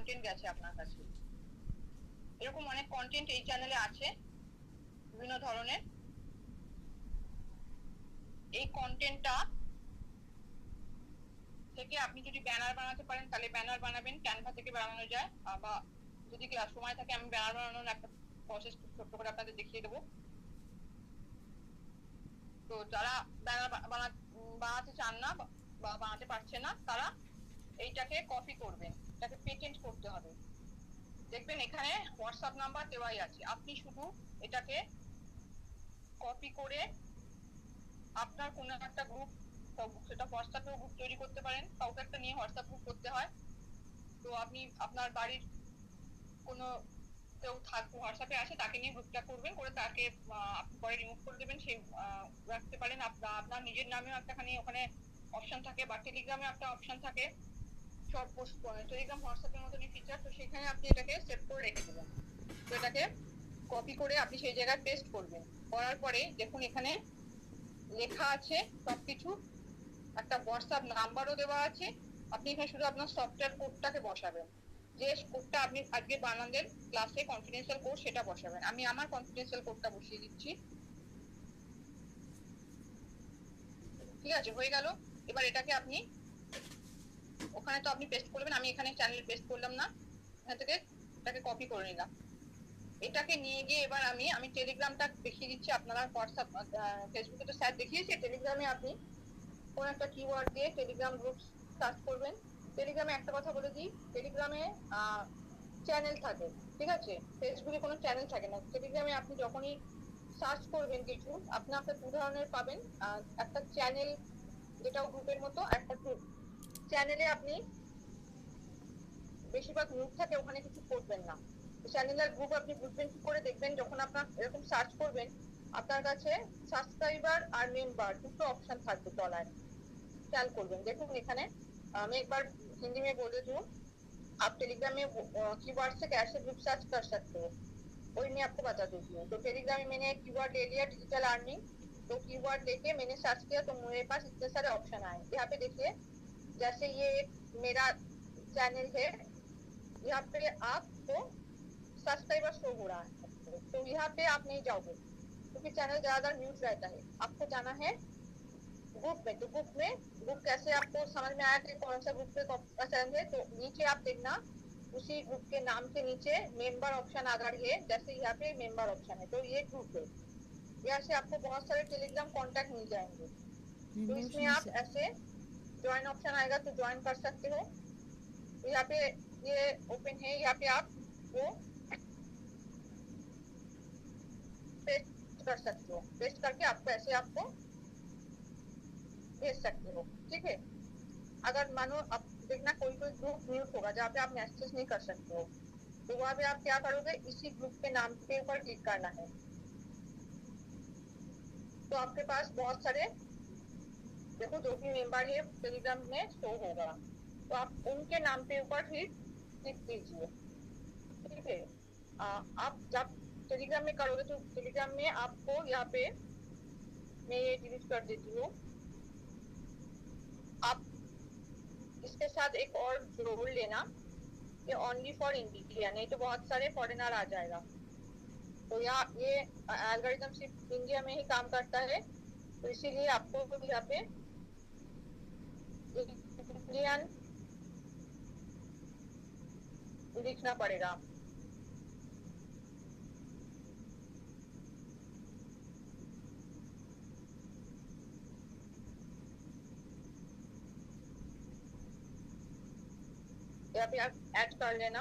Content গেছে আপনার কাছে। এরকম অনেক কন্টেন্ট এই চ্যানেলে আছে বিভিন্ন ধরনের। এই কন্টেন্টটা থেকে আপনি যদি ব্যানার বানাতে পারেন তাহলে ব্যানার বানাবেন, ক্যানভা থেকে বানানো যায়। বা যদি সময় থাকে আমি ব্যানার বানানোর একটা প্রসেস ছোট্ট করে আপনাদের দেখিয়ে দেবো। তো যারা ব্যানার বানাতে চান না বা বানাতে পারছে না তারা এইটাকে কপি করবেন, এটাকে পেটেন্ট করতে হবে। দেখবেন এখানে হোয়াটসঅ্যাপ নাম্বার দেওয়াই আছে, আপনি শুধু এটাকে কপি করে আপনার কোনো একটা গ্রুপ, সেটা হোয়াটসঅ্যাপেও গ্রুপ তৈরি করতে পারেন, কাউকে একটা নিয়ে হোয়াটসঅ্যাপ গ্রুপ করতে হয়। তো আপনি আপনার বাড়ির কোনো কেউ হোয়াটসঅ্যাপে আসে তাকে নিয়ে গ্রুপটা করবেন, করে তাকে আপনি পরে রিমুভ করে দেবেন। সেই রাখতে পারেন আপনার নিজের নামেও একটাখানি ওখানে অপশন থাকে, বা টেলিগ্রামে একটা অপশন থাকে, শর্ট পোস্ট টেলিগ্রাম হোয়াটসঅ্যাপের মতনই ফিচার। তো সেখানে আপনি এটাকে সেভ করে রেখে দেবেন। তো এটাকে কপি করে আপনি সেই জায়গায় পেস্ট করবেন। করার পরে দেখুন এখানে লেখা আছে সবকিছু, একটা হোয়াটসঅ্যাপ নাম্বারও দেওয়া আছে। আপনি এখানে শুধু আপনার সফটওয়্যার কোডটাকে বসাবেন, যে কোডটা আপনি আজকে বানালেন ক্লাসে কনফিডেন্সিয়াল কোড সেটা বসাবেন। আমি আমার কনফিডেন্সিয়াল কোডটা বসিয়ে দিচ্ছি। ঠিক আছে, হয়ে গেল। এবার এটাকে আপনি ওখানে তো আপনি পেস্ট করবেন, আমি এখানে চ্যানেলে পেস্ট করলাম না, এখান থেকে এটাকে কপি করে নিলাম। এটাকে নিয়ে গিয়ে এবার আমি টেলিগ্রামটা দেখিয়ে দিচ্ছি। আপনারা হোয়াটসঅ্যাপ ফেসবুকে তো স্যার দেখিয়েছে, টেলিগ্রামে আপনি কোন একটা কিওয়ার্ড দিয়ে টেলিগ্রাম গ্রুপ সার্চ করবেন। টেলিগ্রামে একটা কথা বলে দিই, টেলিগ্রামে চ্যানেল থাকে, ঠিক আছে, ফেসবুকে কোনো চ্যানেল থাকে না। টেলিগ্রামে আপনি যখনই সার্চ করবেন কিছু, আপনার দু ধরনের পাবেন। একটা চ্যানেল যেটাও গ্রুপের মতো, একটা গ্রুপ। চ্যানেলে আপনি বেশিরভাগ গ্রুপ থাকে, ওখানে কিছু করবেন না। চ্যানেল আর গ্রুপ আপনি বুঝবেন কি করে, দেখবেন যখন আপনার এরকম সার্চ করবেন আপনার কাছে সাবস্ক্রাইবার আর মেম্বার দুটো অপশন থাকবে তলায়, খেয়াল করবেন। দেখুন एखाने मैं एक बार हिंदी में बोल देती हूँ। आप टेलीग्राम में कीवर्ड से कैसे ग्रुप सर्च कर सकते हो, वही मैं आपको बता देती हूँ। तो टेलीग्राम में मैंने एक कीवर्ड ले लिया, डिजिटल अर्निंग। तो कीवर्ड लेके मैंने सर्च किया तो मेरे पास इतने सारे ऑप्शन आए। यहाँ पे देखिए, जैसे ये मेरा चैनल है, यहाँ पे आपको सब्सक्राइबर शो हो रहा है, तो यहाँ पे आप नहीं जाओगे क्योंकि चैनल ज्यादा न्यूज रहता है। आपको जाना है ग्रुप में। तो ग्रुप कैसे आपको समझ में आया कि कौन सा ग्रुप पे पसंद है, तो नीचे आप देखना उसी ग्रुप के नाम के नीचे मेंबर ऑप्शन आ गई है। जैसे यहाँ पे मेंबर ऑप्शन है तो ये ग्रुप है, यहाँ से आपको बहुत सारे टेलीग्राम कॉन्टैक्ट मिल जाएंगे। तो इसमें आप ऐसे ज्वाइन ऑप्शन आएगा तो ज्वाइन कर सकते हो। तो यहाँ पे ये ओपन है, यहाँ पे आप वो पेस्ट कर सकते हो, पेस्ट करके आपको ऐसे आपको भेज सकते हो। ठीक है, अगर मानो आप देखना कोई ग्रुप म्यूट होगा जहाँ पे आप मैसेज नहीं कर सकते हो, तो वहाँ पे आप क्या करोगे, इसी ग्रुप के नाम के ऊपर क्लिक करना है। तो आपके पास बहुत सारे देखो जो भी मेंबर है टेलीग्राम में शो होगा, तो आप उनके नाम पे ऊपर ही क्लिक कीजिए। ठीक है, आप जब टेलीग्राम में करोगे तो टेलीग्राम में आपको यहाँ पे मैं ये डिलीट कर देती हूँ। आप इसके साथ एक और जोड़ लेना, ये ओनली फॉर इंडिया, नहीं तो बहुत सारे फॉरेनर आ जाएगा। तो यहाँ ये एल्गोरिथम सिर्फ इंडिया में ही काम करता है, तो इसीलिए आपको यहाँ पे इंडियन लिखना पड़ेगा। यहाँ पे आप ऐड कर लेना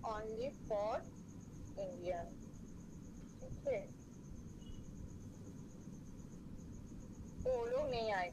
ओनली फॉर इंडियन। ठीक है, तो वो लोग नहीं आएगा।